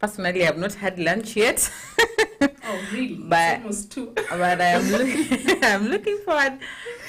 Personally, I've not had lunch yet. Oh, really? But, it's almost 2. but I'm looking forward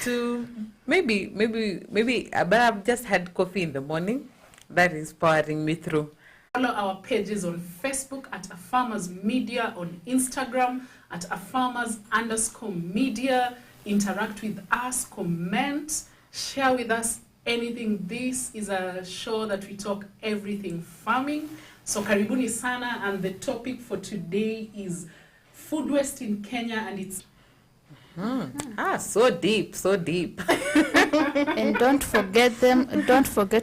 to maybe, but I've just had coffee in the morning. That is powering me through. Follow our pages on Facebook at Farmers Media, on Instagram at Farmers_media. Interact with us, comment, share with us anything. This is a show that we talk everything farming. So karibuni sana, and the topic for today is food waste in Kenya, and it's So deep. And don't forget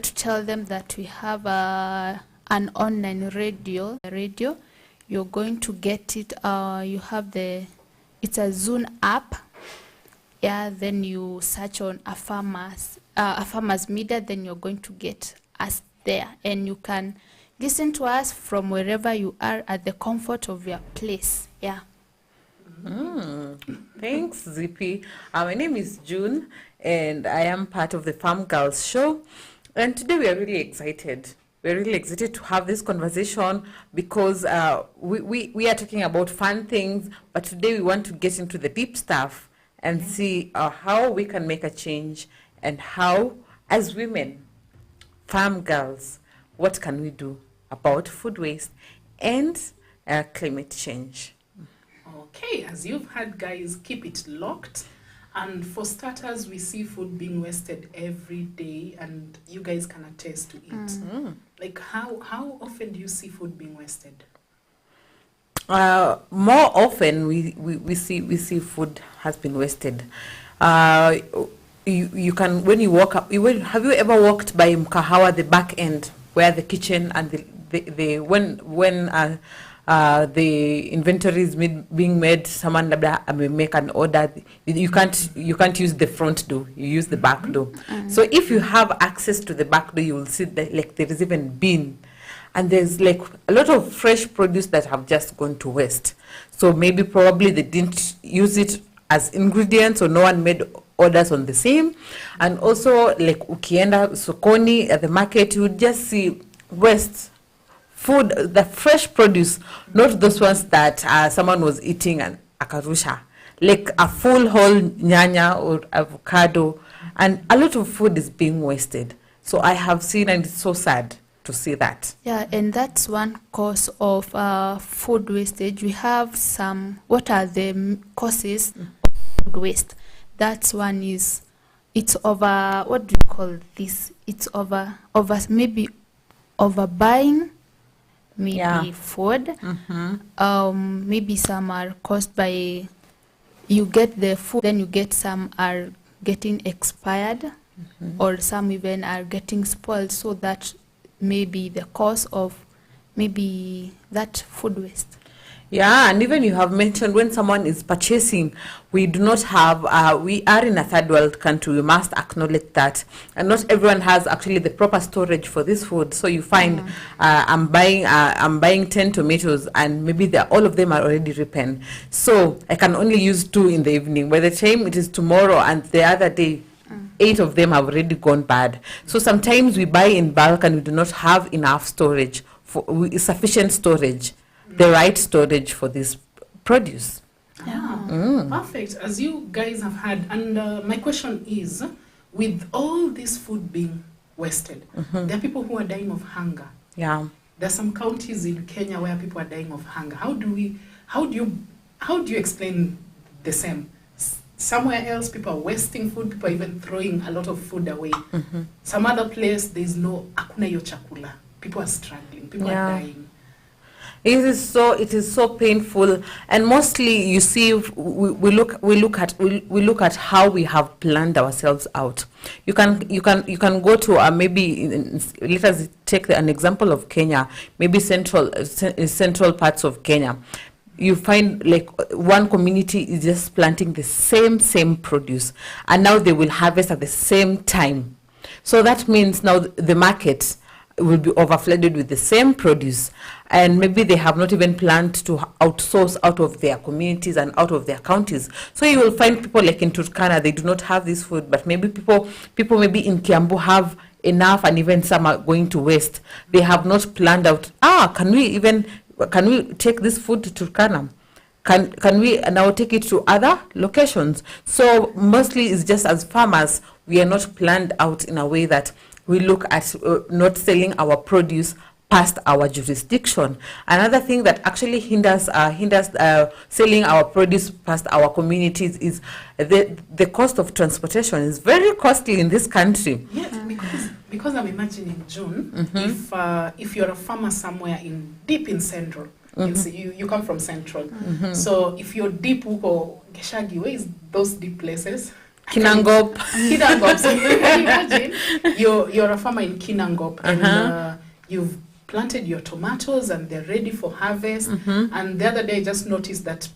to tell them that we have an online radio. You're going to get it. You have it's a Zune app. Yeah, then you search on a farmers media, then you're going to get us there, and you can listen to us from wherever you are at the comfort of your place. Yeah. Thanks, Zippy. My name is June, and I am part of the Farm Girls show. And today we are really excited. We're really excited to have this conversation because we are talking about fun things, but today we want to get into the deep stuff and see how we can make a change, and how, as women, farm girls, what can we do about food waste and climate change. okay. As you've heard, guys, keep it locked. And for starters, we see food being wasted every day, and you guys can attest to it. Like, how often do you see food being wasted? More often we see food has been wasted. You can, when you walk up, have you ever walked by Mkahawa, the back end where the kitchen and when the inventory is being made, someone may make an order, you can't use the front door, you use the back door. So if you have access to the back door, you will see that like there is even bin, and there's like a lot of fresh produce that have just gone to waste. So maybe probably they didn't use it as ingredients, or no one made orders on the same. And also, like ukienda sokoni at the market, you would just see waste food, the fresh produce, not those ones that someone was eating and akarusha, like a full whole nyanya or avocado, and a lot of food is being wasted. So I have seen, and it's so sad to see that. Yeah, and that's one cause of food wastage. We have what are the causes of food waste? That's one is, it's over, what do you call this? It's over maybe overbuying, maybe food. Maybe some are caused by, you get the food, then you get some are getting expired, or some even are getting spoiled, so that may be the cause of maybe that food waste. Yeah, and even you have mentioned when someone is purchasing, we do not have, we are in a third world country, we must acknowledge that. And not everyone has actually the proper storage for this food. So you find, I'm buying 10 tomatoes, and maybe all of them are already ripened. So I can only use 2 in the evening. By the time it is tomorrow and the other day, 8 of them have already gone bad. So sometimes we buy in bulk and we do not have enough storage, sufficient storage, the right storage for this produce. Yeah, perfect. As you guys have had, and my question is, with all this food being wasted, there are people who are dying of hunger. Yeah. There are some counties in Kenya where people are dying of hunger. How do you explain the same? Somewhere else, people are wasting food. People are even throwing a lot of food away. Some other place, there's no hakuna hiyo chakula. People are struggling. People are dying. It is so painful, and mostly you see we look at how we have planned ourselves out. You can go to maybe let us take an example of Kenya, maybe central parts of Kenya. You find like one community is just planting the same produce, and now they will harvest at the same time. So that means now the market will be overflooded with the same produce, and maybe they have not even planned to outsource out of their communities and out of their counties. So you will find people like in Turkana, they do not have this food, but maybe people maybe in Kiambu have enough, and even some are going to waste. They have not planned out, can we even can we take this food to Turkana? Can we now take it to other locations? So mostly it's just as farmers, we are not planned out in a way that we look at not selling our produce past our jurisdiction. Another thing that actually hinders selling our produce past our communities is the cost of transportation is very costly in this country. Yes, because I'm imagining, June, if you're a farmer somewhere deep in Central, you come from Central, so if you're deep huko Geshagi, where is those deep places? Kinangop. So you can imagine you're a farmer in Kinangop, and you've planted your tomatoes and they're ready for harvest. And the other day I just noticed that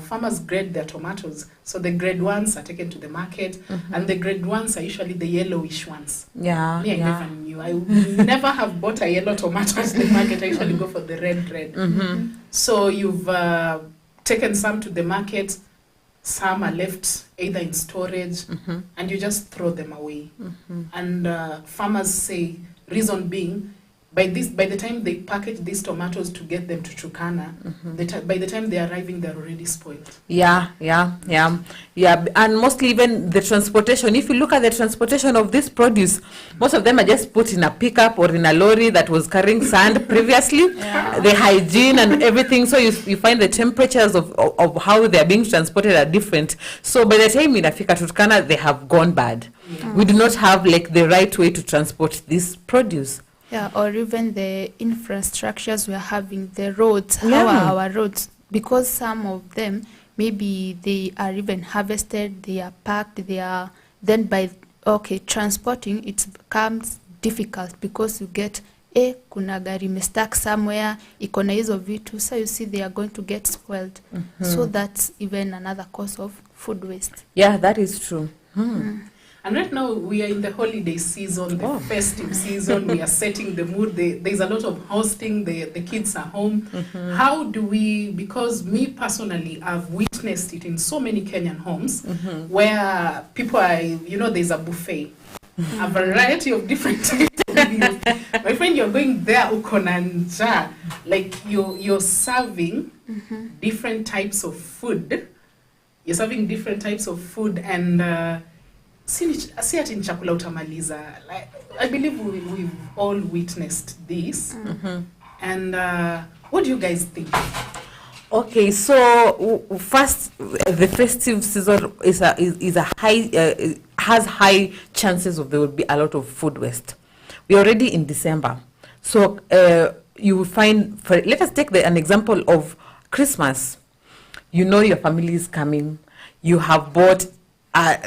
farmers grade their tomatoes. So the grade ones are taken to the market, and the grade ones are usually the yellowish ones. Yeah. Me, I never knew. I would never have bought a yellow tomato at the market. I usually go for the red. So you've taken some to the market, some are left either in storage, and you just throw them away. And farmers say, reason being, by the time they package these tomatoes to get them to Turkana, by the time they're arriving, they're already spoiled. Yeah. And mostly even the transportation. If you look at the transportation of this produce, most of them are just put in a pickup or in a lorry that was carrying sand previously. The hygiene and everything. So you find the temperatures of how they are being transported are different. So by the time in Africa Turkana, they have gone bad. We do not have like the right way to transport this produce. Yeah, or even the infrastructures we are having, the roads, how are our roads? Because some of them, maybe they are even harvested, they are packed, then transporting, it becomes difficult because you get, kuna gari stuck somewhere, iko na hizo vitu, so you see they are going to get spoiled. So that's even another cause of food waste. Yeah, that is true. And right now we are in the holiday season, the festive season. We are setting the mood. There's a lot of hosting. The kids are home. How do we? Because me personally, I've witnessed it in so many Kenyan homes where people are. There's a buffet, a variety of different types of meals. My friend, you're going there, ukonanja, like you're serving different types of food. You're serving different types of food and. Si ati ni chakula utamaliza. I believe we've all witnessed this. And what do you guys think? Okay, so first, the festive season has high chances of there will be a lot of food waste. We're already in December, so you will find. Let us take an example of Christmas. Your family is coming. You have bought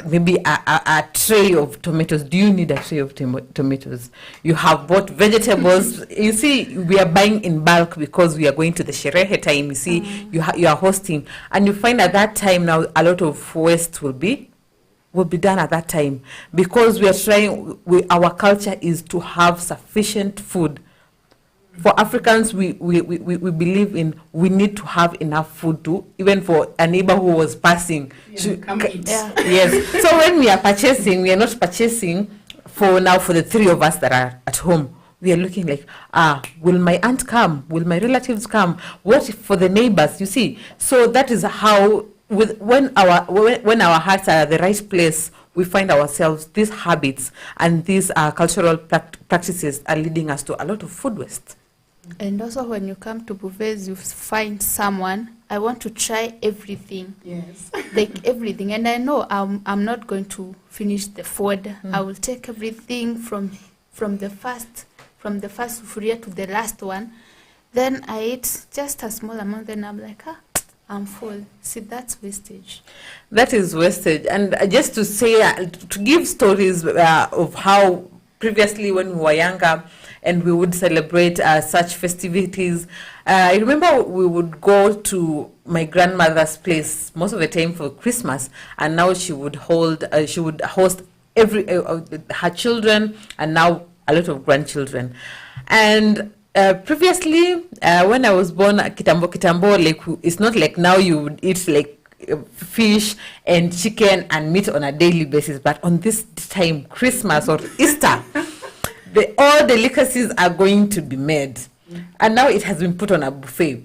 maybe a tray of tomatoes. Do you need a tray of tomatoes? You have bought vegetables. You see, we are buying in bulk because we are going to the sherehe time. You see, you are hosting, and you find at that time now a lot of waste will be done at that time because we are trying. Our culture is to have sufficient food. For Africans, we believe in we need to have enough food to even for a neighbor who was passing. Come eat. Yes. So when we are purchasing, we are not purchasing for the three of us that are at home. We are looking like, will my aunt come? Will my relatives come? What for the neighbors? You see. So that is how when our hearts are at the right place, we find ourselves, these habits and these cultural practices are leading us to a lot of food waste. And also when you come to buffets, you find someone, I want to try everything. Yes. Like everything. And I know I'm not going to finish the food. I will take everything from the first sufuria to the last one. Then I eat just a small amount, then I'm like, I'm full. See, that's wastage. That is wastage. And just to say, to give stories of how previously when we were younger and we would celebrate such festivities, I remember we would go to my grandmother's place most of the time for Christmas, and now she would host every her children and now a lot of grandchildren. And previously, when I was born, kitambo, like it's not like now you would eat like fish and chicken and meat on a daily basis, but on this time, Christmas or Easter, all delicacies are going to be made. and now it has been put on a buffet.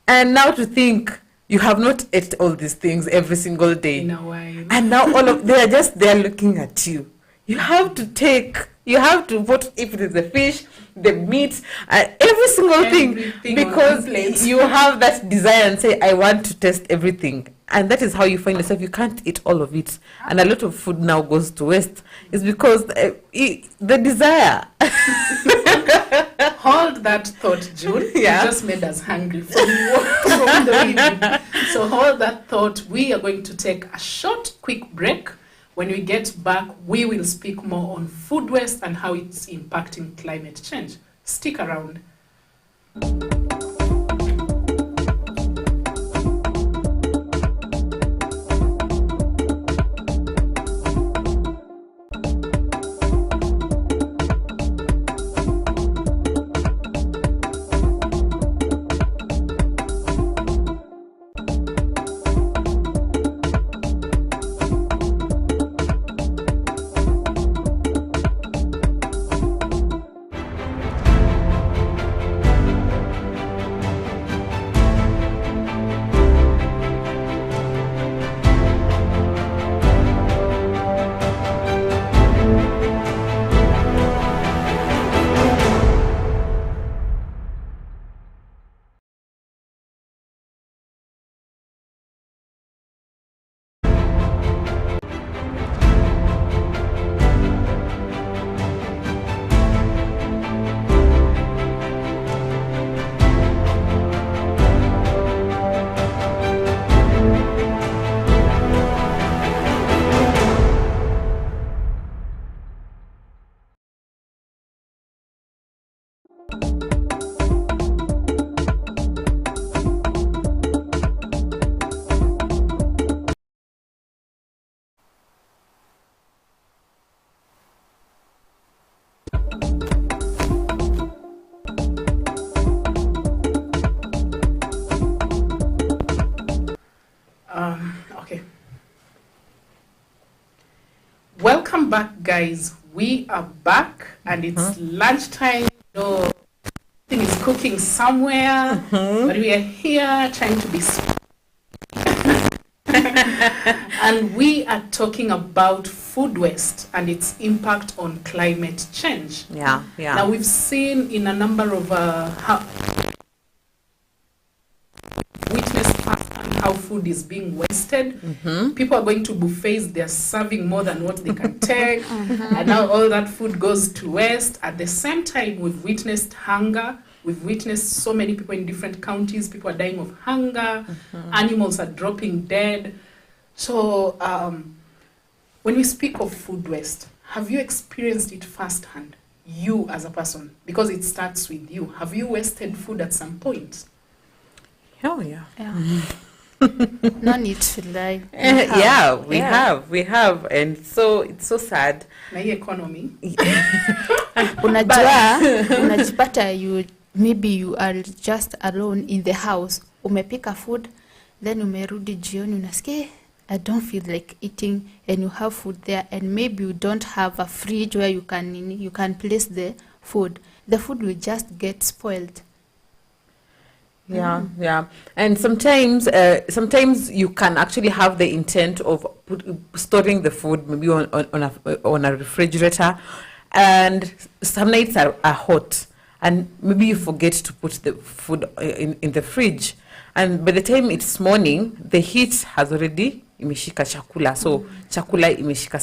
And now to think you have not ate all these things every single day. In a while. And now all of they are just there looking at you. You have to put, if it is the fish, the meat, every single thing, Everything on because one plate. you have that desire and say, I want to taste everything. And that is how you find yourself. You can't eat all of it. And a lot of food now goes to waste. It's because the desire. Hold that thought, June. Yeah. You just made us hungry from the way you did. So hold that thought. We are going to take a short, quick break. When we get back, we will speak more on food waste and how it's impacting climate change. Stick around. Okay. Welcome back, guys. We are back, and it's lunchtime. No, thing is cooking somewhere, but we are here trying to be. And we are talking about food waste and its impact on climate change. Yeah. Now we've seen in a number of witnessed firsthand how food is being wasted. People are going to buffets, they're serving more than what they can take, and now all that food goes to waste. At the same time, we've witnessed hunger. We've witnessed so many people in different counties. People are dying of hunger. Animals are dropping dead. So when we speak of food waste, have you experienced it firsthand, you as a person? Because it starts with you. Have you wasted food at some point? Oh, yeah. Yeah. No need to lie. We have. And so it's so sad. Na hii economy. Unajua, unajipata maybe you are just alone in the house. Umepika food, then umerudi jioni unasikia, I don't feel like eating, and you have food there, and maybe you don't have a fridge where you can place the food. The food will just get spoiled. Yeah. And sometimes you can actually have the intent of storing the food maybe on a refrigerator, and some nights are hot, and maybe you forget to put the food in the fridge, and by the time it's morning, the heat has already imeshika chakula, so chakula imeshika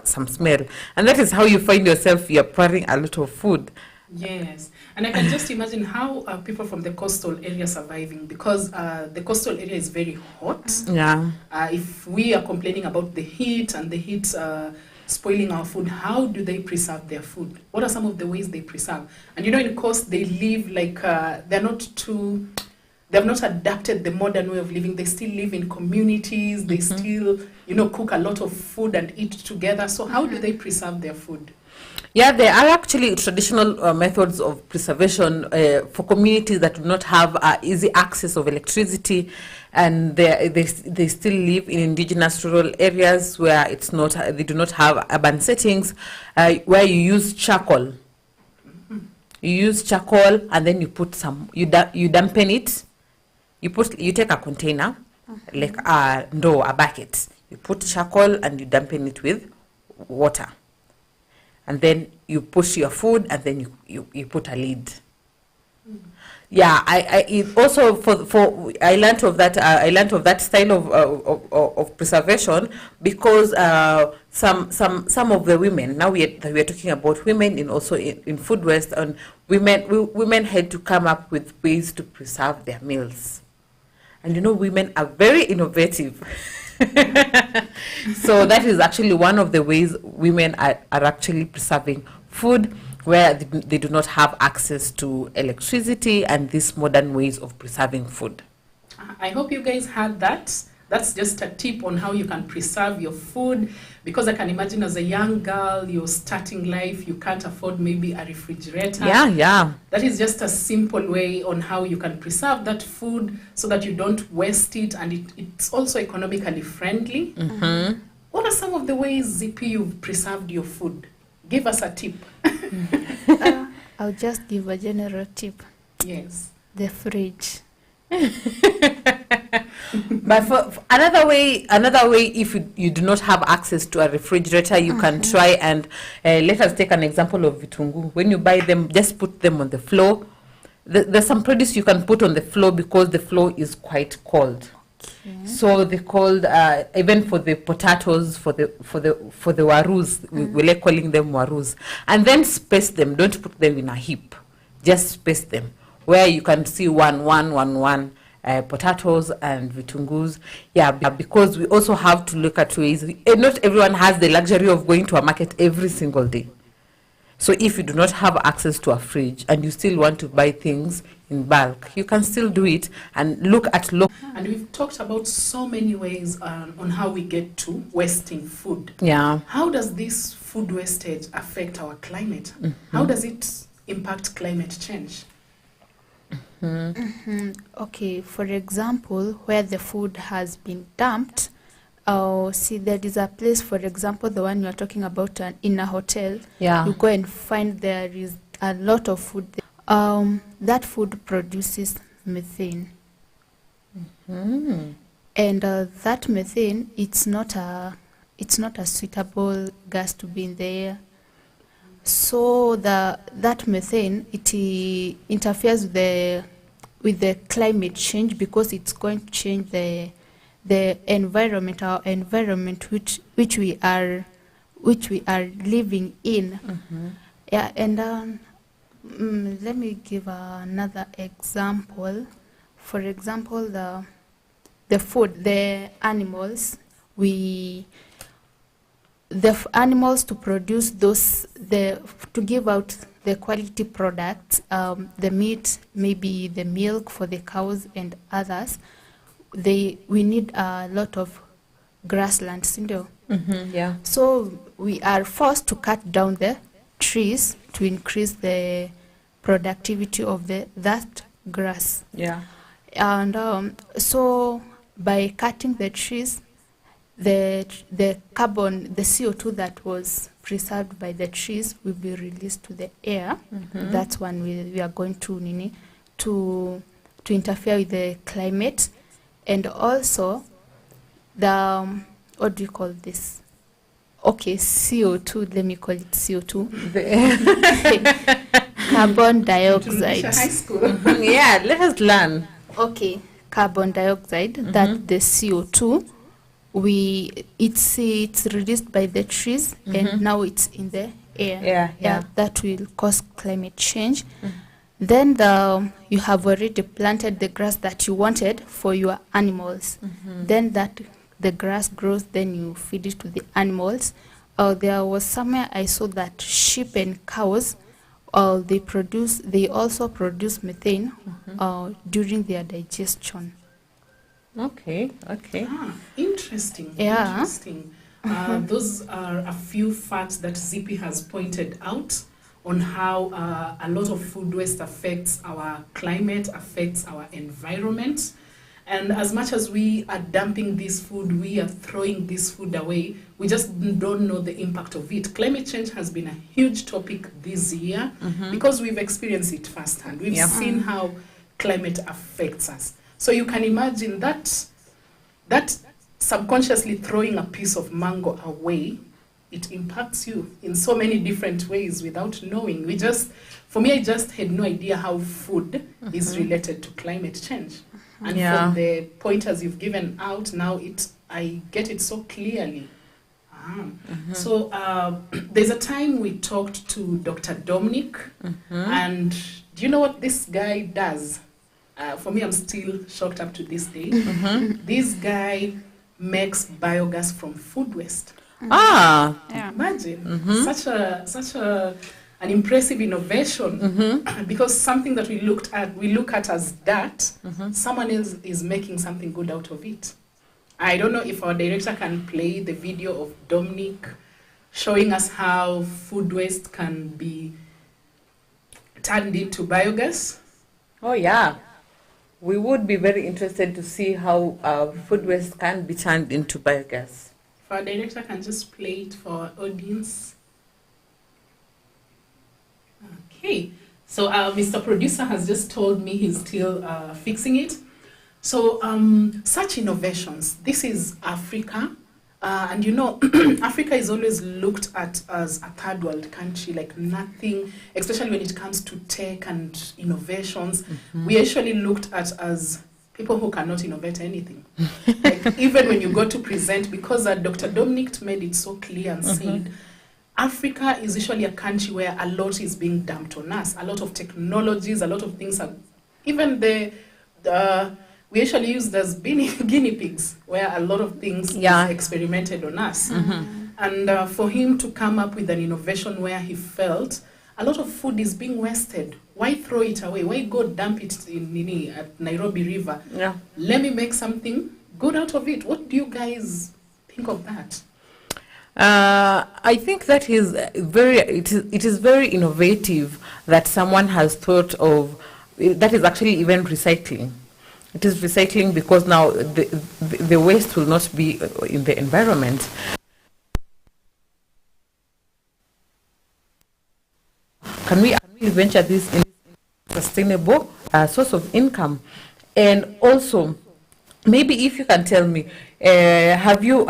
some smell, and that is how you find yourself, you're pouring a lot of food. Yes, and I can just imagine how people from the coastal area are surviving, because the coastal area is very hot. Yeah. If we are complaining about the heat and the heat spoiling our food, how do they preserve their food? What are some of the ways they preserve? And in coast, they live like they have not adapted the modern way of living. They still live in communities. They still, cook a lot of food and eat together. So how do they preserve their food? Yeah, there are actually traditional methods of preservation for communities that do not have easy access of electricity, and they still live in indigenous rural areas where they do not have urban settings, where you use charcoal. You use charcoal, and then you put some. You dampen it. You take a container, like a bucket. You put charcoal and you dampen it with water, and then you put your food, and then you put a lid. Yeah, it also for I learned of that style of preservation, because some of the women, now we are talking about women in food waste, and women had to come up with ways to preserve their meals, and women are very innovative. So that is actually one of the ways women are actually preserving food, where they do not have access to electricity and these modern ways of preserving food. I hope you guys heard that. That's just a tip on how you can preserve your food, because I can imagine as a young girl, you're starting life, you can't afford maybe a refrigerator. Yeah. That is just a simple way on how you can preserve that food so that you don't waste it, and it's also economically friendly. Mm-hmm. What are some of the ways, Zippy, you've preserved your food? Give us a tip. I'll just give a general tip. Yes. The fridge. But for another way, if you do not have access to a refrigerator, you can try and let us take an example of vitungu. When you buy them, just put them on the floor. There's some produce you can put on the floor because the floor is quite cold. Okay. So they called even for the potatoes, for the warus, we like calling them warus, and then space them. Don't put them in a heap. Just space them where you can see one potatoes and vitungus. Yeah, because we also have to look at ways. Not everyone has the luxury of going to a market every single day. So if you do not have access to a fridge and you still want to buy things in bulk, you can still do it and look at local. And we've talked about so many ways on how we get to wasting food. Yeah. How does this food wastage affect our climate? How does it impact climate change? Okay, for example, where the food has been dumped, see, there is a place, for example, the one you are talking about in a hotel. Yeah. You go and find there is a lot of food there. That food produces methane. And that methane, it's not a suitable gas to be in the air. So that methane, it interferes with the climate change, because it's going to change the environment, our environment, which we are living in. Yeah, and let me give another example. For example, the food, the animals, animals to produce to give out the quality products, the meat, maybe the milk for the cows and others. We need a lot of grassland, Yeah. so we are forced to cut down the trees to increase the productivity of that grass. Yeah. And so by cutting the trees, the carbon, the CO2 that was preserved by the trees will be released to the air. That's when we are going to interfere with the climate. And also what do you call this? Okay, CO2, let me call it CO2. Carbon dioxide. High school. Yeah, let us learn. Okay, carbon dioxide, that the CO2, it's released by the trees, and now it's in the air. Yeah. That will cause climate change. Then you have already planted the grass that you wanted for your animals. Then the grass grows, then you feed it to the animals. There was somewhere I saw that sheep and cows, they also produce methane during their digestion. Okay. Interesting. Yeah. Interesting. Those are a few facts that Zippy has pointed out on how a lot of food waste affects our climate, affects our environment. And as much as we are dumping this food, we are throwing this food away, we just don't know the impact of it. Climate change has been a huge topic this year because we've experienced it firsthand. We've seen how climate affects us. So you can imagine that subconsciously throwing a piece of mango away, it impacts you in so many different ways without knowing. For me, I just had no idea how food is related to climate change. And from the pointers you've given out now, I get it so clearly. So there's a time we talked to Dr. Dominic, and do you know what this guy does? For me, I'm still shocked up to this day. This guy makes biogas from food waste. Imagine such an impressive innovation, because something that we look at as dirt, someone else is making something good out of it. I don't know if our director can play the video of Dominic showing us how food waste can be turned into biogas. Oh yeah, we would be very interested to see how food waste can be turned into biogas. If our director can just play it for our audience. Okay, so Mr. Producer has just told me he's still fixing it. So such innovations, this is Africa, and you know, Africa is always looked at as a third world country, like nothing, especially when it comes to tech and innovations. We actually looked at as people who cannot innovate anything. Like even when you go to present, because Dr. Dominic made it so clear and said, Africa is usually a country where a lot is being dumped on us. A lot of technologies, a lot of things are, even we actually used as guinea pigs, where a lot of things is experimented on us. And for him to come up with an innovation where he felt a lot of food is being wasted. Why throw it away? Why go dump it at Nairobi River? Let me make something good out of it. What do you guys think of that? I think that it is very innovative that someone has thought of. That is actually even recycling. It is recycling because now the waste will not be in the environment. Can we venture this in sustainable source of income? And also, maybe if you can tell me, have you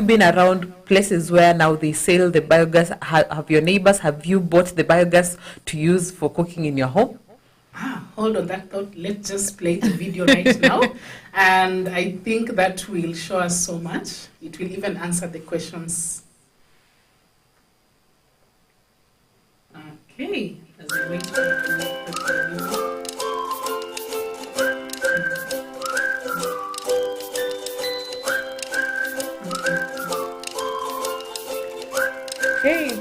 been around places where now they sell the biogas? Have your neighbors, have you bought the biogas to use for cooking in your home? Hold on that thought. Let's just play the video right now. And I think that will show us so much. It will even answer the questions. Okay. As we wait for the video. Okay.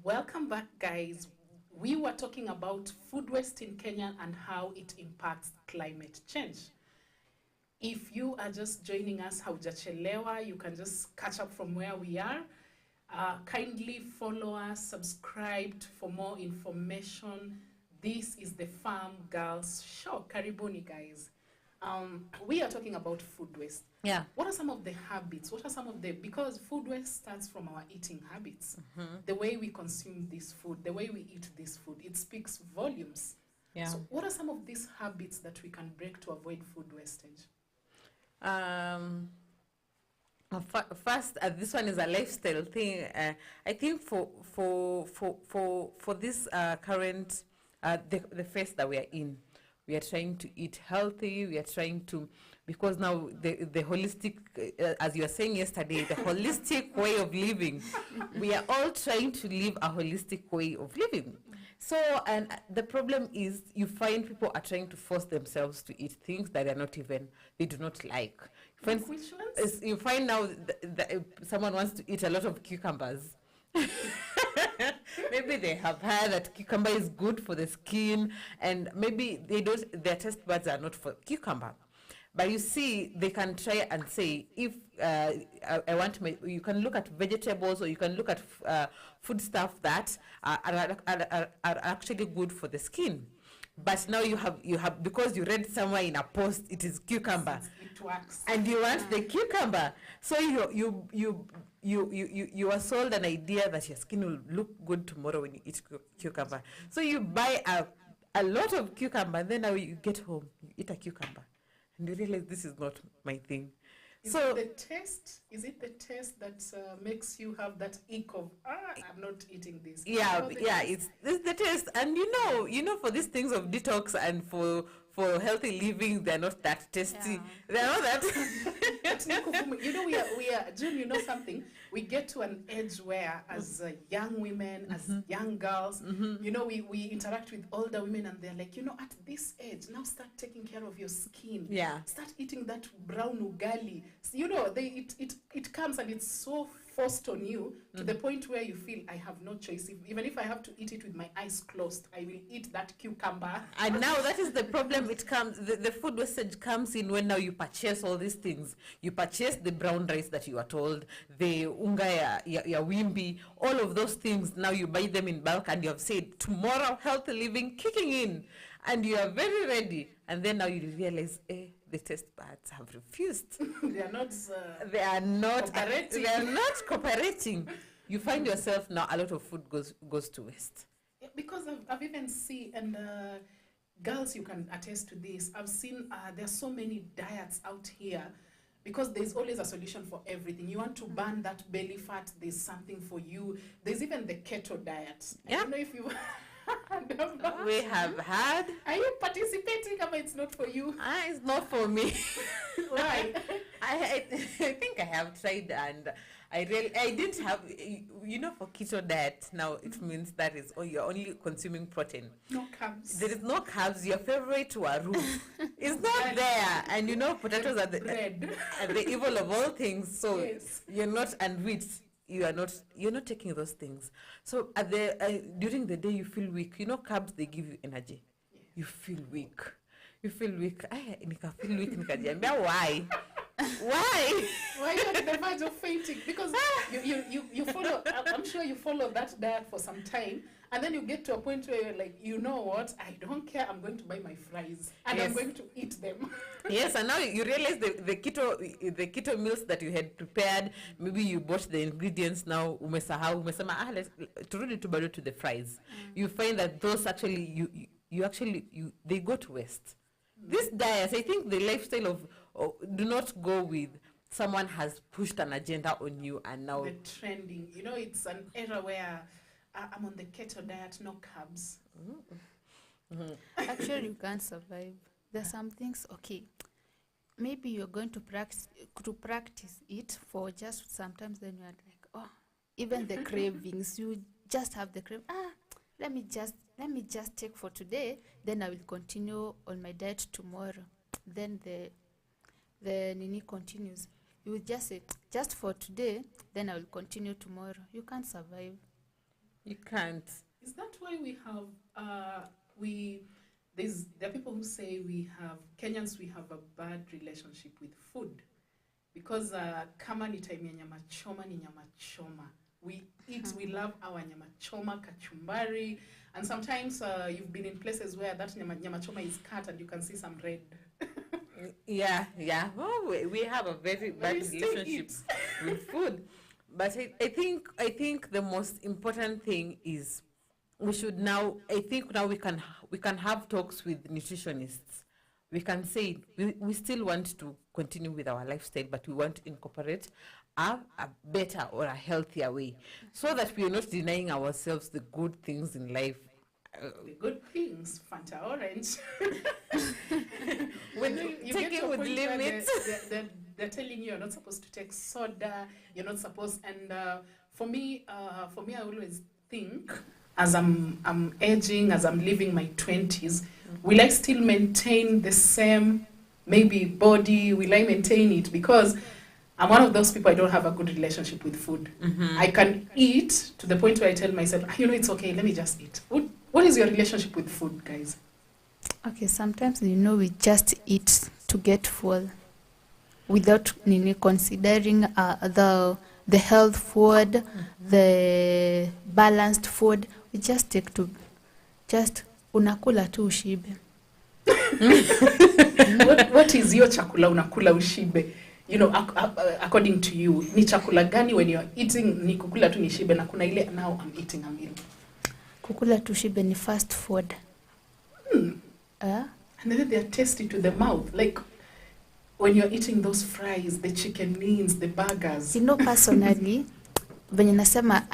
Welcome back, guys. We were talking about food waste in Kenya and how it impacts climate change. If you are just joining us, haujachelewa, you can just catch up from where we are. Kindly follow us, subscribe for more information. This is the Farm Girls Show. Karibuni, guys. We are talking about food waste. Yeah. What are some of the habits? What are some of the, because food waste starts from our eating habits. The way we consume this food, the way we eat this food, it speaks volumes. Yeah. So what are some of these habits that we can break to avoid food wastage? First, this one is a lifestyle thing. I think for this current the phase that we are in, we are trying to eat healthy. We are trying to, because now the holistic, as you were saying yesterday, the holistic way of living. We are all trying to live a holistic way of living. So, and the problem is, you find people are trying to force themselves to eat things that they do not like. Which ones? You find now that someone wants to eat a lot of cucumbers. Maybe they have heard that cucumber is good for the skin, and maybe their taste buds are not for cucumber. But you see, they can try and say, if I want to make, you can look at vegetables, or you can look at food stuff that are actually good for the skin. But now you have because you read somewhere in a post it is cucumber, It works. and you want the cucumber. So you are sold an idea that your skin will look good tomorrow when you eat cucumber. So you buy a lot of cucumber, and then now you get home, you eat a cucumber, and you realize this is not my thing. Is So it the taste that makes you have that ick of, I'm not eating this? yeah, it's the taste, and you know for these things of detox and for healthy living, they're not that tasty. Yeah. They're not that. But Nikufumu, you know, we are, June, you know something? We get to an age where, as young women, as young girls, you know, we interact with older women, and they're like, you know, at this age, now start taking care of your skin. Yeah. Start eating that brown ugali. So, you know, it comes and it's so forced on you to the point where you feel, I have no choice. Even if I have to eat it with my eyes closed, I will eat that cucumber. And now that is the problem. It comes, the food wastage comes in when now you purchase all these things. You purchase the brown rice that you are told, the unga ya wimbi, all of those things. Now you buy them in bulk, and you have said tomorrow healthy living kicking in, and you are very ready. And then now you realize, the taste buds have refused. They are not. They are not cooperating. They are not cooperating. You find yourself now, a lot of food goes to waste. Yeah, because I've even seen, and girls, you can attest to this. I've seen there are so many diets out here, because there's always a solution for everything. You want to burn that belly fat, there's something for you. There's even the keto diet. I Yeah. don't know if you We have had. Are you participating, or it's not for you? It's not for me. Why? I think I have tried, and I didn't have, you know, for keto diet now, it means that is, you're only consuming protein. No carbs. There is no carbs. Your favorite waru is not there, and you know potatoes are the evil of all things. So Yes. you're not, and wheat, you're not taking those things. So at the during the day you feel weak. You know, carbs, they give you energy. Yes. You feel weak. I feel weak. Nikajiambia why? Why? Why are you on the verge of fainting? Because you follow, I'm sure you follow that diet for some time, and then you get to a point where you're like, you know what, I don't care, I'm going to buy my fries, and I'm Yes. going to eat them. Yes, and now you realize the keto meals that you had prepared, maybe you bought the ingredients, now umesema turudi tu bado to the fries. You find that those actually they go to waste. This diet, I think the lifestyle of do not go with someone has pushed an agenda on you, and now The trending, you know, it's an era where I'm on the keto diet, no carbs. Actually, you can't survive. There's some things, okay, maybe you're going to practice it for just sometimes, then you're like, oh, even the cravings, you just have the crave. Let me just take for today, then I will continue on my diet tomorrow. Then the nini continues. You will just say, just for today, then I will continue tomorrow. You can't survive. You can't. Is that why we have there are people who say Kenyans we have a bad relationship with food because kama ni time ya nyama choma ni nyama choma. We eat, we love our nyama choma, kachumbari, and sometimes you've been in places where that nyama choma is cut and you can see some red. Yeah. Oh, we have a very bad relationship with food. But I think the most important thing is we should now. I think now we can have talks with nutritionists. We can say we still want to continue with our lifestyle, but we want to incorporate a better or a healthier way, so that we are not denying ourselves the good things in life. The good things, Fanta orange. When you taking get to a with point where limits. they're telling you you're not supposed to take soda, you're not supposed, and for me, I always think, as I'm aging, as I'm living my 20s, will I still maintain the same, maybe body? Will I maintain it? Because I'm one of those people, I don't have a good relationship with food. I can eat to the point where I tell myself, it's okay, let me just eat. What is your relationship with food, guys? Okay, sometimes, we just eat to get full without considering the health food, the balanced food. We just take to just unakula tu ushibe. What is your chakula unakula ushibe? According to you, ni chakula gani when you're eating ni kukula tu nishibe na kuna ile now I'm eating a meal? Kukula tu shibe ni fast food. And then they're tasty to the mouth. Like when you're eating those fries, the chicken wings, the burgers. Personally, venye nasema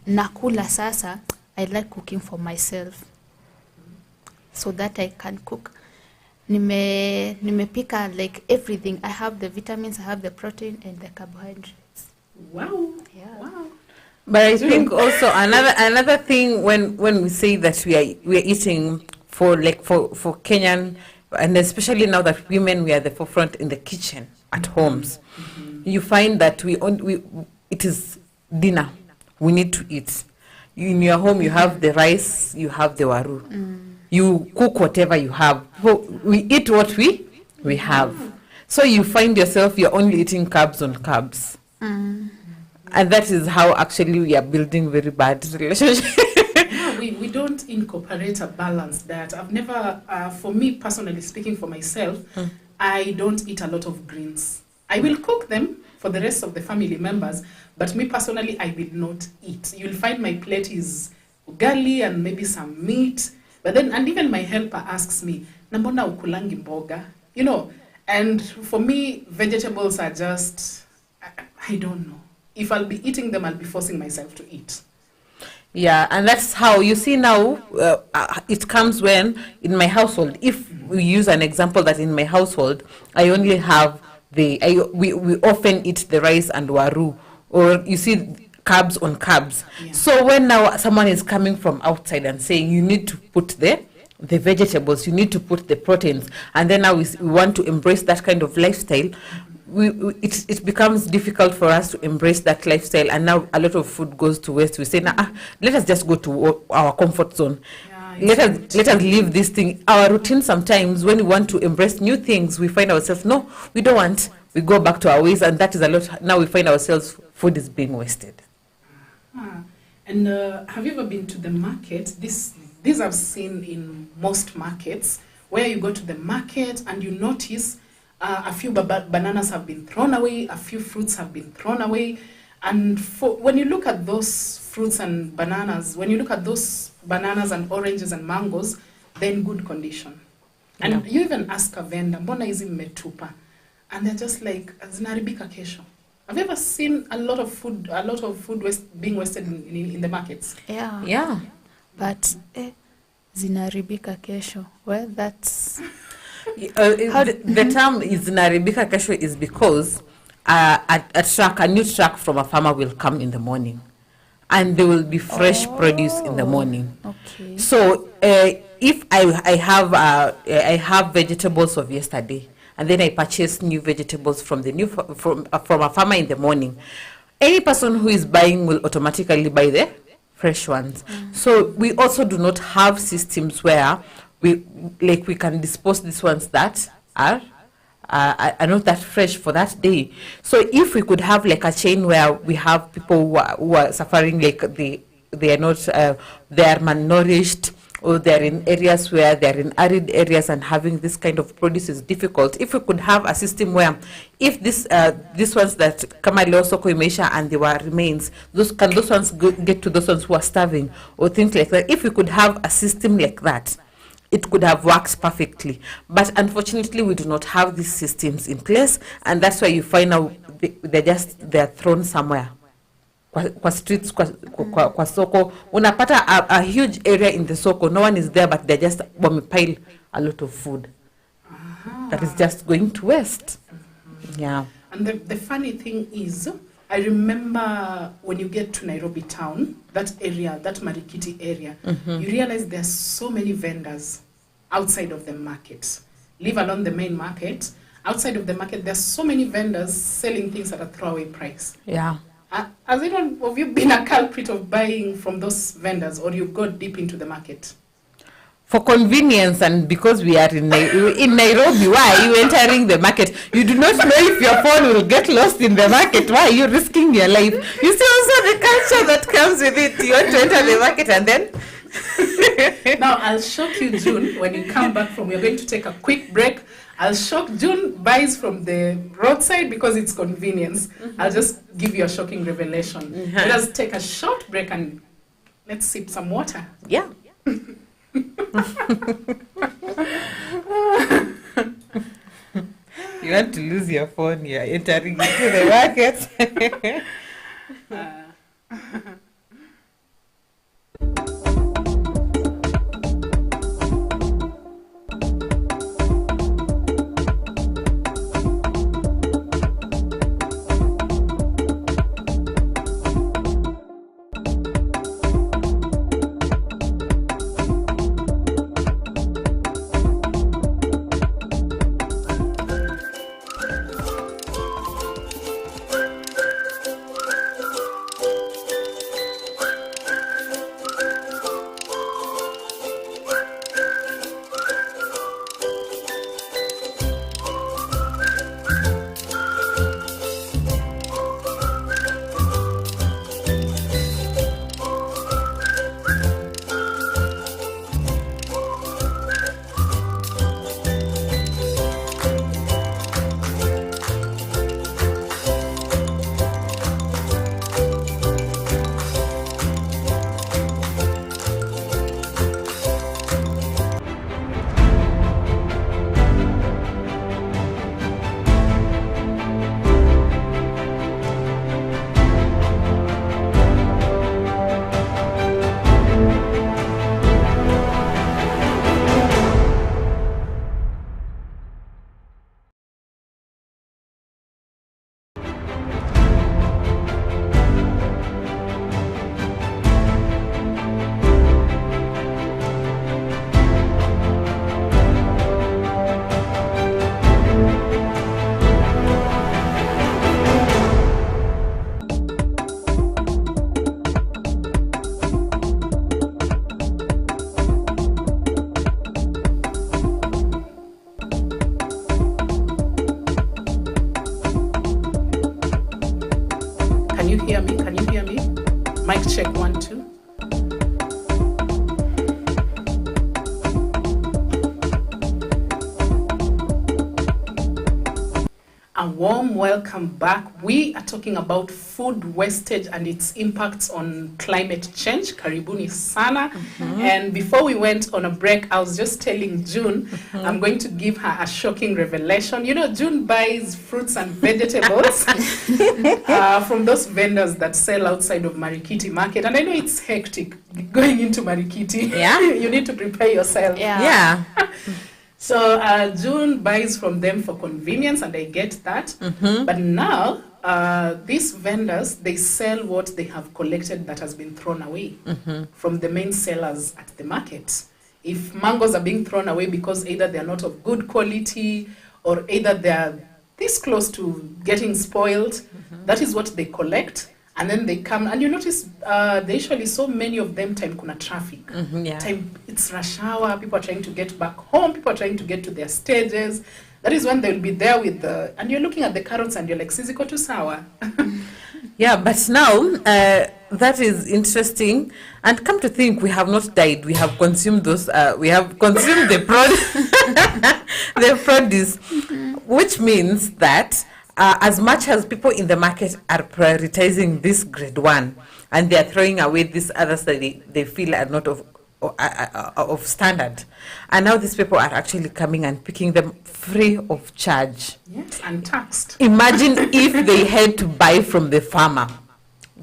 nakula sasa, I like cooking for myself so that I can cook. Nimepika like everything. I have the vitamins, I have the protein and the carbohydrates. Wow. Yeah. Wow. But I think also another thing when we say that we are eating for Kenyan, and especially now that women, we are the forefront in the kitchen at homes. You find that it is dinner. We need to eat. In your home, you have the rice, you have the waru. You cook whatever you have. We eat what we have. So you find yourself, you're only eating carbs on carbs. And that is how actually we are building very bad relationships. We don't incorporate a balanced diet. I've never, for me personally speaking for myself, I don't eat a lot of greens. I will cook them for the rest of the family members, but me personally, I will not eat. You'll find my plate is ugali and maybe some meat. But then, and even my helper asks me, "Nambona ukulangi mboga?" And for me, vegetables are just, I don't know. If I'll be eating them, I'll be forcing myself to eat. Yeah, and that's how you see now it comes when in my household, if we use an example that in my household, I only have we often eat the rice and waru, or you see carbs on carbs. Yeah. So when now someone is coming from outside and saying you need to put the vegetables, you need to put the proteins, and then now we want to embrace that kind of lifestyle, it becomes difficult for us to embrace that lifestyle, and now a lot of food goes to waste. We say, let us just go to our comfort zone. Yeah, let us leave this thing. Our routine sometimes, when we want to embrace new things, we find ourselves, no, we don't want. We go back to our ways, and that is a lot. Now we find ourselves, food is being wasted. And have you ever been to the market? These I've seen in most markets, where you go to the market and you notice a few bananas have been thrown away, a few fruits have been thrown away. And when you look at those fruits and bananas, when you look at those bananas and oranges and mangoes, they're in good condition. And you even ask a vendor, mbona hizi mmetupa? And they're just like, zinaribika kesho. Have you ever seen a lot of food being wasted in the markets? Yeah. Yeah. But zinaribika kesho. Well, that's The term is naribika kesho is because a new truck from a farmer will come in the morning, and there will be fresh produce in the morning. okay. So if I have vegetables of yesterday, and then I purchase new vegetables from a farmer in the morning, any person who is buying will automatically buy the fresh ones. So we also do not have systems where we can dispose these ones that are not that fresh for that day. So if we could have like a chain where we have people who are suffering, like they are not they are malnourished, or they're in areas where they're in arid areas and having this kind of produce is difficult. If we could have a system where if these ones that kama leo soko imeisha and they were remains, those ones get to those ones who are starving or things like that. If we could have a system like that, it could have worked perfectly. But unfortunately, we do not have these systems in place, and that's why you find out they're thrown somewhere. Kwa streets, kwa soko, unapata a huge area in the soko, no one is there, but they just pile a lot of food that is just going to waste. Yeah. And the funny thing is, I remember when you get to Nairobi town, that area, that Marikiti area, you realize there's so many vendors outside of the market. Leave alone the main market. Outside of the market, there's so many vendors selling things at a throwaway price. Yeah. Have you been a culprit of buying from those vendors, or you go deep into the market? For convenience, and because we are in Nairobi, why are you entering the market? You do not know if your phone will get lost in the market. Why are you risking your life? You see also the culture that comes with it. You want to enter the market and then... Now, I'll shock you, June, when you come back we're going to take a quick break. I'll shock June buys from the roadside because it's convenience. I'll just give you a shocking revelation. Let us take a short break and let's sip some water. Yeah. You want to lose your phone, you're entering into the market. Can you hear me? Can you hear me? Mic check 1, 2. A warm welcome back. We are talking about food wastage and its impacts on climate change. Karibuni sana. And before we went on a break, I was just telling June, I'm going to give her a shocking revelation. You know, June buys fruits and vegetables from those vendors that sell outside of Marikiti Market. And I know it's hectic going into Marikiti. Yeah. You need to prepare yourself. Yeah. So June buys from them for convenience, and I get that. But now, these vendors, they sell what they have collected that has been thrown away from the main sellers at the market. If mangoes are being thrown away because either they are not of good quality or either they are this close to getting spoiled, that is what they collect. And then they come, and you notice they usually, so many of them, time kuna traffic. Yeah. Time, it's rush hour, people are trying to get back home, people are trying to get to their stages. That is when they'll be there with the, and you're looking at the carrots and you're like, siziko tu sawa. Yeah, but now that is interesting. And come to think, we have not died. We have consumed those. We have consumed the the produce, which means that as much as people in the market are prioritizing this grade 1, and they are throwing away these others that they feel are not of standard, and now these people are actually coming and picking them free of charge. Yes, and taxed. Imagine if they had to buy from the farmer.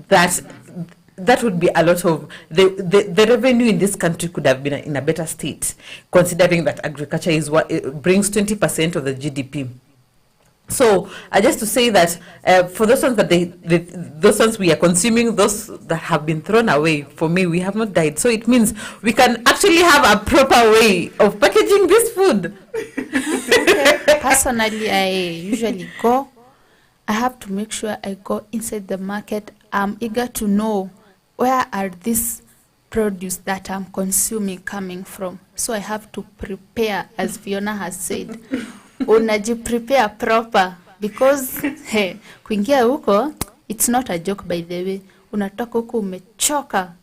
That would be a lot of the revenue in this country could have been in a better state, considering that agriculture is what it brings 20% of the GDP. So just to say that for those ones that those ones we are consuming, those that have been thrown away, for me, we have not died. So it means we can actually have a proper way of packaging this food. Personally, I usually go. I have to make sure I go inside the market. I'm eager to know where are these produce that I'm consuming coming from. So I have to prepare, as Fiona has said. Unajiprepare proper, because kuingia huko, it's not a joke, by the way. Unatoka huko umechoka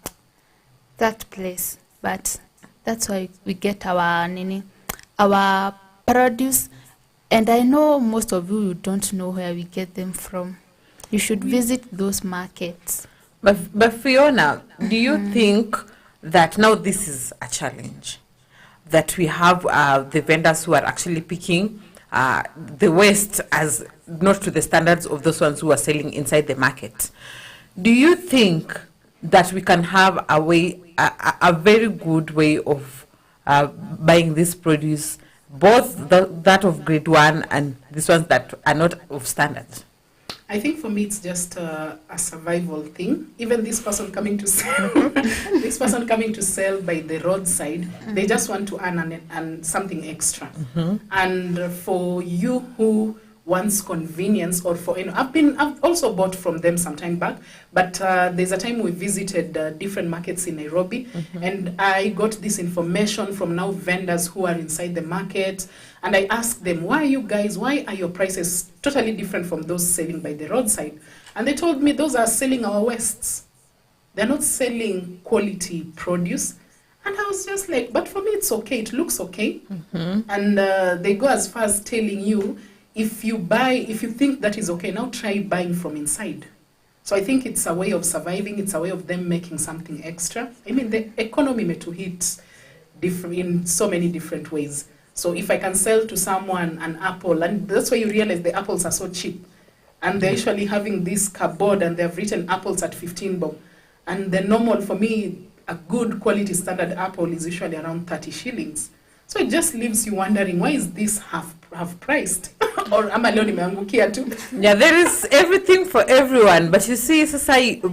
that place, but that's why we get our produce. And I know most of you don't know where we get them from. You should visit those markets. But Fiona, do you think that now this is a challenge, that we have the vendors who are actually picking the waste as not to the standards of those ones who are selling inside the market? Do you think that we can have a way, a very good way of buying this produce, both that of grade 1 and these ones that are not of standard? I think for me it's just a survival thing. Even this person coming to sell, by the roadside, they just want to earn something extra. And for you who wants convenience, or for, I've also bought from them some time back, but there's a time we visited different markets in Nairobi, and I got this information from now vendors who are inside the market. And I asked them, why are your prices totally different from those selling by the roadside? And they told me those are selling our wastes. They're not selling quality produce. And I was just like, but for me it's okay, it looks okay. And they go as far as telling you, if you think that is okay, now try buying from inside. So I think it's a way of surviving, it's a way of them making something extra. I mean, the economy may to hit in so many different ways. So if I can sell to someone an apple, and that's why you realize the apples are so cheap, and they're usually having this cardboard and they've written apples at 15 bob. And the normal, for me, a good quality standard apple is usually around 30 shillings. So it just leaves you wondering, why is this half priced? Or ama leo nimeangukia tu? Yeah, there is everything for everyone. But you see,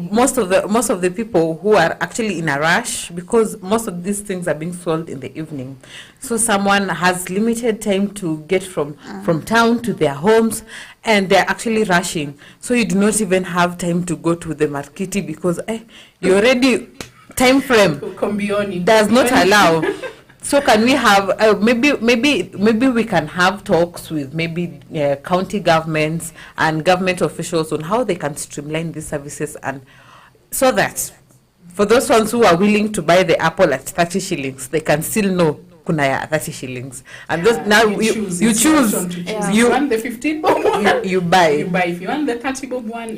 most of the people who are actually in a rush, because most of these things are being sold in the evening. So someone has limited time to get from town to their homes, and they're actually rushing. So you do not even have time to go to the markiti, because you already time frame does not allow. So can we have maybe we can have talks with maybe county governments and government officials on how they can streamline these services, and so that for those ones who are willing to buy the apple at 30 shillings, they can still know kuna ya 30 shillings. And those now you choose. It's your option to choose. Yeah. If you want the 15 bob one, you buy. you buy. If you want the 30 bob one,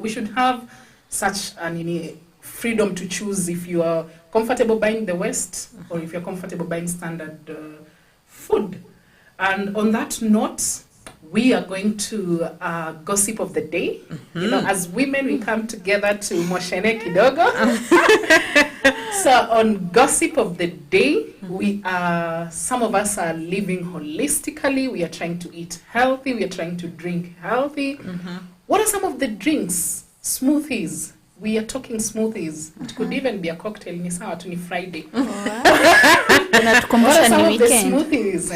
we should have such an freedom to choose if you are comfortable buying the West or if you're comfortable buying standard food. And on that note, we are going to gossip of the day. You know, as women, we come together to moshene kidogo. So on gossip of the day, some of us are living holistically. We are trying to eat healthy. We are trying to drink healthy. What are some of the drinks? Smoothies. We are talking smoothies. It could even be a cocktail. Ni sawa tu ni Friday. What are some of the smoothies?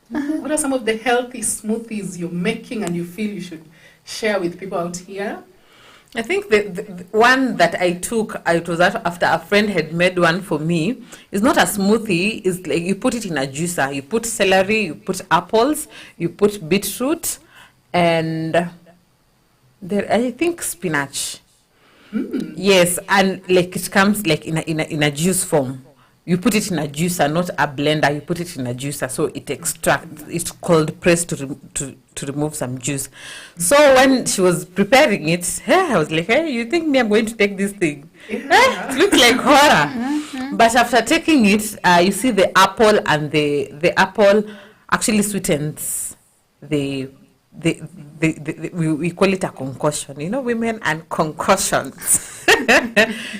What are some of the healthy smoothies you're making and you feel you should share with people out here? I think the one that I took, it was after a friend had made one for me. It's not a smoothie. It's like you put it in a juicer. You put celery, you put apples, you put beetroot, and I think spinach. Yes, and like it comes like in a juice form. You put it in a juicer, not a blender. You put it in a juicer, so it extracts. It's cold press to remove some juice. So when she was preparing it, I was like, "Hey, you think me I'm going to take this thing? It looks like horror." But after taking it, you see the apple, and the apple actually sweetens we call it a concoction. You know, women and concussions.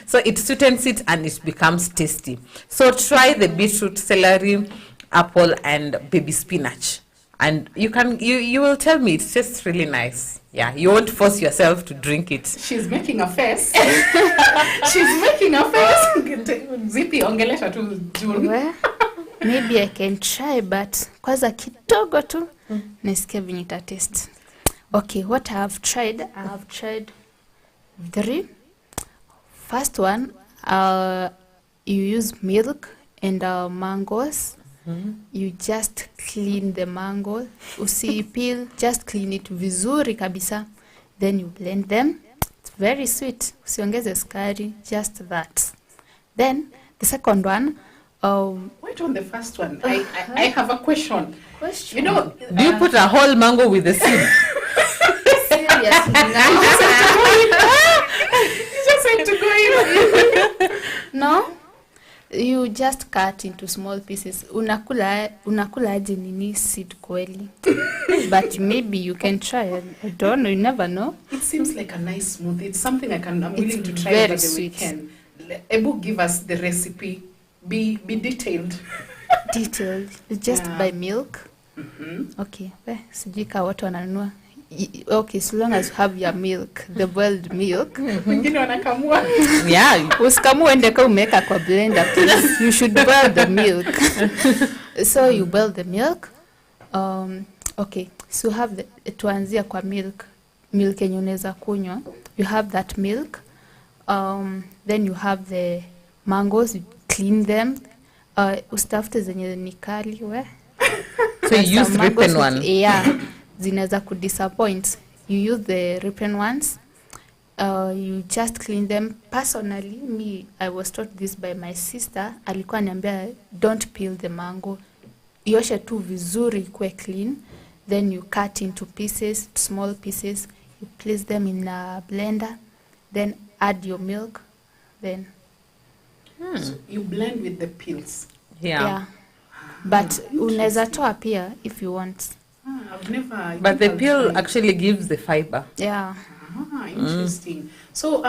So it sweetens it and it becomes tasty. So try the beetroot, celery, apple, and baby spinach, and you will tell me it's just really nice. Yeah, you won't force yourself to drink it. She's making a face. She's making a face. Zipi, ongelesha tu June. Well, maybe I can try, but kwanza kidogo tu nisikie venye ita taste. Okay, what I have tried 3. First one, you use milk and mangoes. You just clean the mango. Usipeel, just clean it vizuri kabisa. Then you blend them. It's very sweet. Usiongeze sukari, just that. Then the second one. Wait on the first one. I have a question. You know, do you put a whole mango with the seed? Seriously, to go in. No, you just cut into small pieces. Unakula aje nini seed kweli? But maybe you can try. I don't know. You never know. It seems like a nice smoothie. It's something I'm willing to try very over the sweet. weekend. Ebu, give us the recipe. Be detailed. Detailed. You just Yeah. buy milk. Okay. Sijui ka watu wananunua. Okay, so long as you have your milk, the boiled milk. Wengine wanakamua. Yeah. Usikamue ende ka umeka kwa blender, please. You should boil the milk. So you boil the milk. Okay, so you have tuanzia kwa milk yenye unaweza kunywa. You have that milk. Then you have the mangoes, you clean them. Usitafute zenye ni kali we. So you use ripen one. Yeah. Zinaweza kudisappoint. You use the ripen ones. You just clean them. Personally, I was taught this by my sister. Alikuwa niambia, don't peel the mango. Ioshe tu vizuri ikuwe clean. Then you cut into pieces, small pieces. You place them in a blender. Then add your milk. Then So you blend with the peels. Yeah. But unaweza toa pia if you want. I've never. But the peel actually gives the fiber. Yeah. Interesting. So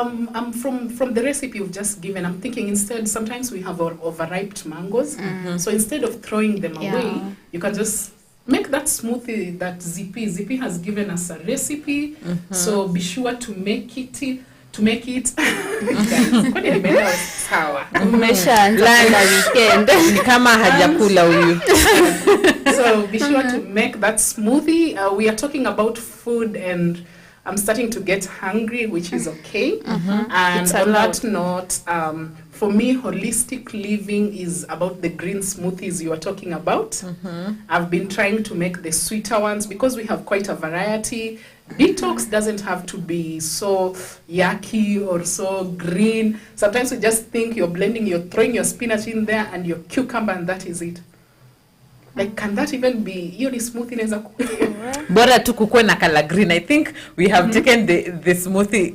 from the recipe you've just given, I'm thinking instead sometimes we have overripe mangoes. So instead of throwing them away, you can just make that smoothie that Zippy has given us a recipe. So be sure to make it. Kwani nimeelewa sawa. Umeshaanza kila weekend. Ni kama hajakula huyu. So be sure to make that smoothie. We are talking about food and I'm starting to get hungry, which is okay. And It's on allowed. that note, For me, holistic living is about the green smoothies you are talking about. I've been trying to make the sweeter ones because we have quite a variety. Detox doesn't have to be so yucky or so green. Sometimes we just think you're throwing your spinach in there and your cucumber, and that is it. Like, can that even be, hiyo ni smoothie inaweza bora tu kukue na color green. I think we have taken the smoothie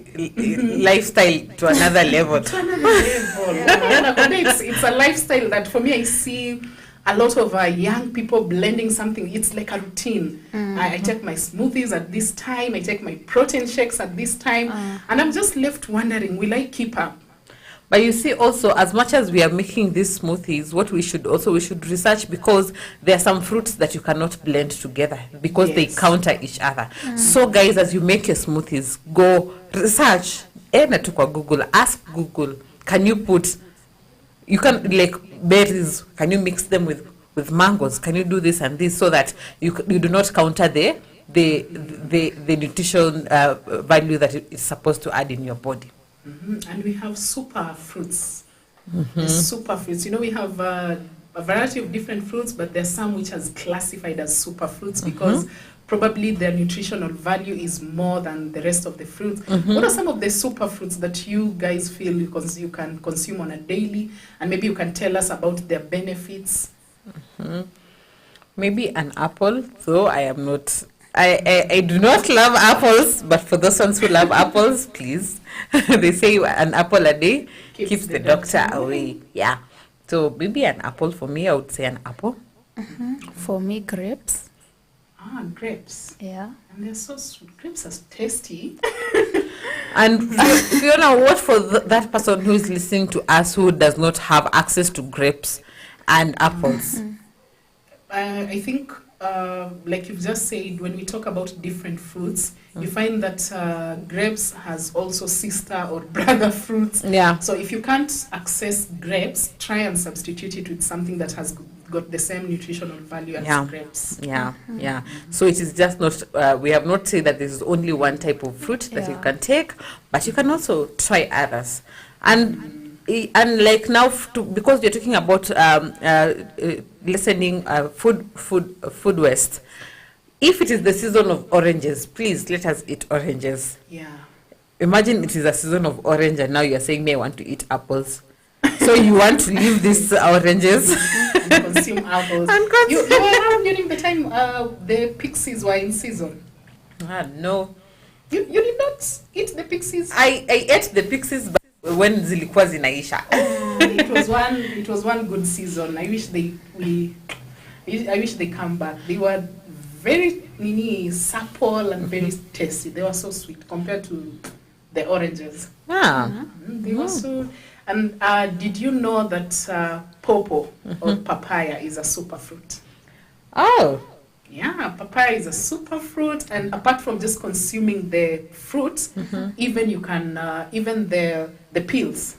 lifestyle to another level. To another level. It's a lifestyle that for me I see a lot of young people blending something. It's like a routine. I take my smoothies at this time. I take my protein shakes at this time. And I'm just left wondering, will I keep up? But you see also, as much as we are making these smoothies, what we should research, because there are some fruits that you cannot blend together because they counter each other. So guys, as you make your smoothies, go research. Enda tu kwa Google, ask Google, can you put, you can, like, berries, can you mix them with mangoes? Can you do this and this, so that you do not counter the nutrition value that it's supposed to add in your body. And we have super fruits. The super fruits. You know, we have a variety of different fruits, but there's some which is classified as super fruits because probably their nutritional value is more than the rest of the fruits. What are some of the super fruits that you guys feel you can consume on a daily, and maybe you can tell us about their benefits? Maybe an apple, though I am not. I do not love apples, but for those ones who love apples, please. They say an apple a day keeps the doctor away. Yeah. So maybe an apple for me, I would say an apple. For me, grapes. Grapes. Yeah. And they're so sweet. Grapes are tasty. And Fiona, what for that person who is listening to us who does not have access to grapes and apples? I think, like you've just said, when we talk about different fruits, you find that grapes has also sister or brother fruits. Yeah. So if you can't access grapes, try and substitute it with something that has got the same nutritional value as grapes. Yeah, yeah. So it is just not, we have not said that there is only one type of fruit that you can take, but you can also try others. And like now, because you're talking about lessening food waste, if it is the season of oranges, please let us eat oranges. Yeah. Imagine it is a season of orange and now you're saying, me, I want to eat apples. So you want to leave these oranges and consume apples. You were around during the time the pixies were in season. No. You did not eat the pixies? I ate the pixies, but when zilikuwa zinaisha. It was one good season. I wish they come back. They were very supple and very tasty. They were so sweet compared to the oranges. They were so. And did you know that pawpaw or papaya is a superfruit? Oh. Yeah, papaya is a superfruit, and apart from just consuming the fruit, even you can even the peels.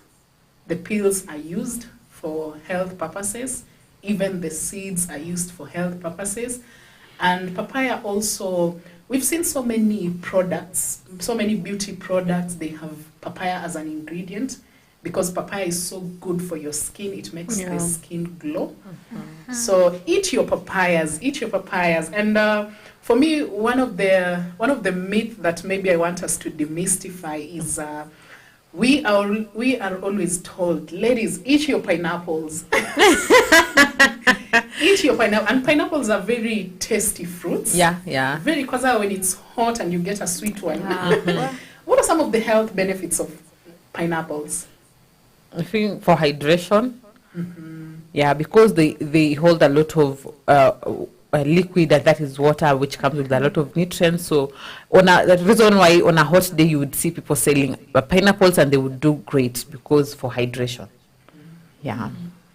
The peels are used for health purposes. Even the seeds are used for health purposes. And papaya also, we've seen so many products, so many beauty products, they have papaya as an ingredient because papaya is so good for your skin. It makes the skin glow. So eat your papayas. And for me, one of the myths that maybe I want us to demystify is we are always told, ladies, eat your pineapples. Eat your pineapple. And pineapples are very tasty fruits. Yeah. Very, because when it's hot and you get a sweet one. What are some of the health benefits of pineapples? I think for hydration. Yeah, because they hold a lot of liquid, that is water, which comes with a lot of nutrients. So the reason why on a hot day you would see people selling pineapples, and they would do great because for hydration. Yeah.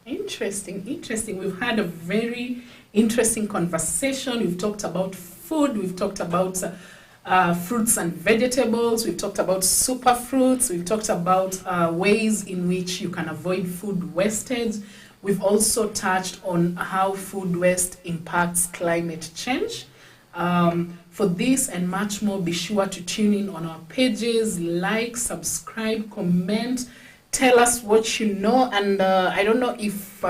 Interesting. We've had a very interesting conversation. We've talked about food. We've talked about fruits and vegetables. We've talked about superfruits. We've talked about ways in which you can avoid food wastage. We've also touched on how food waste impacts climate change. For this and much more, be sure to tune in on our pages, like, subscribe, comment, tell us what you know, and I don't know if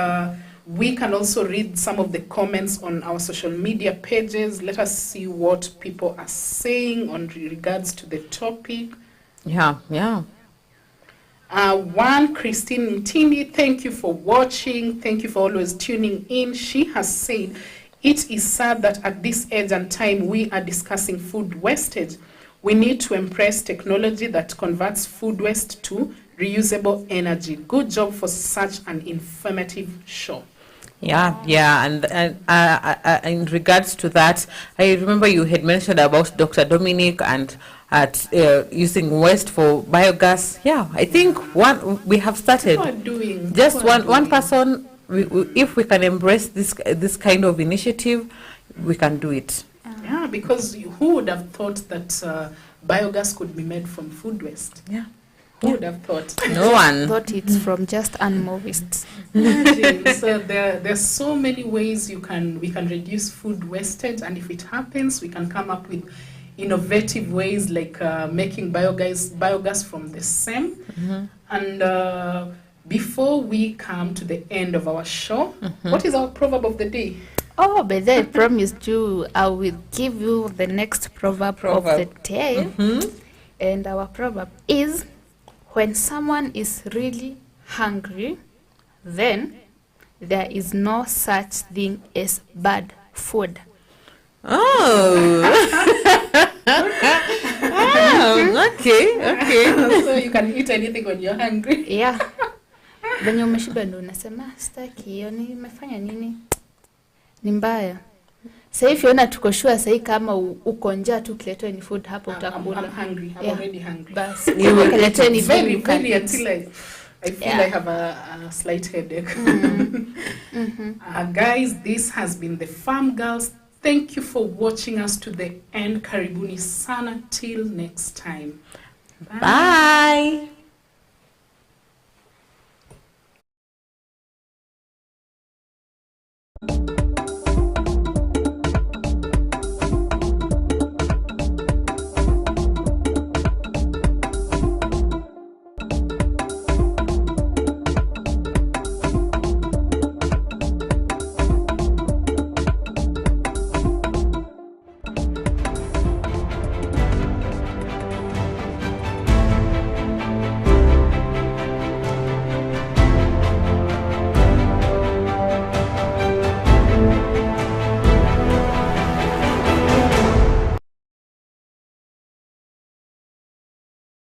we can also read some of the comments on our social media pages. Let us see what people are saying on regards to the topic. Yeah, yeah. One, Christine Ntindi, thank you for watching. Thank you for always tuning in. She has said, it is sad that at this age and time we are discussing food wastage. We need to embrace technology that converts food waste to reusable energy. Good job for such an informative show. Yeah, yeah, and in regards to that, I remember you had mentioned about Dr. Dominic and at using waste for biogas. Yeah, I think we have started. People are doing Just people are one doing. person. If we can embrace this kind of initiative, we can do it. Yeah, because who would have thought that biogas could be made from food waste? Yeah, Who would have thought? no one. Thought it's from just animal waste. Imagine. So there's so many ways we can reduce food wastage, and if it happens, we can come up with innovative ways like making biogas from the same. Mm-hmm. And before we come to the end of our show, Mm-hmm. what is our proverb of the day? Oh, but then I promised you I will give you the next proverb of the day. Mhm. And our proverb is, when someone is really hungry, then there is no such thing as bad food. Oh. Oh, okay. So you can eat anything when you're hungry. Yeah. Venye umeshiba ndo unasema sitaki hiyo, nimefanya nini? Ni mbaya. Sasa hivi ona tuko sure sasa kama uko njaa tu kiletwe ni food hapo utakula. I'm hungry. I'm Yeah. already hungry. Basi You will kiletwe ni Very, you can very eat. until I feel Yeah. I have a slight headache. Guys, this has been the Farm Girls. Thank you for watching us to the end. Karibuni sana. Till next time. Bye. Bye.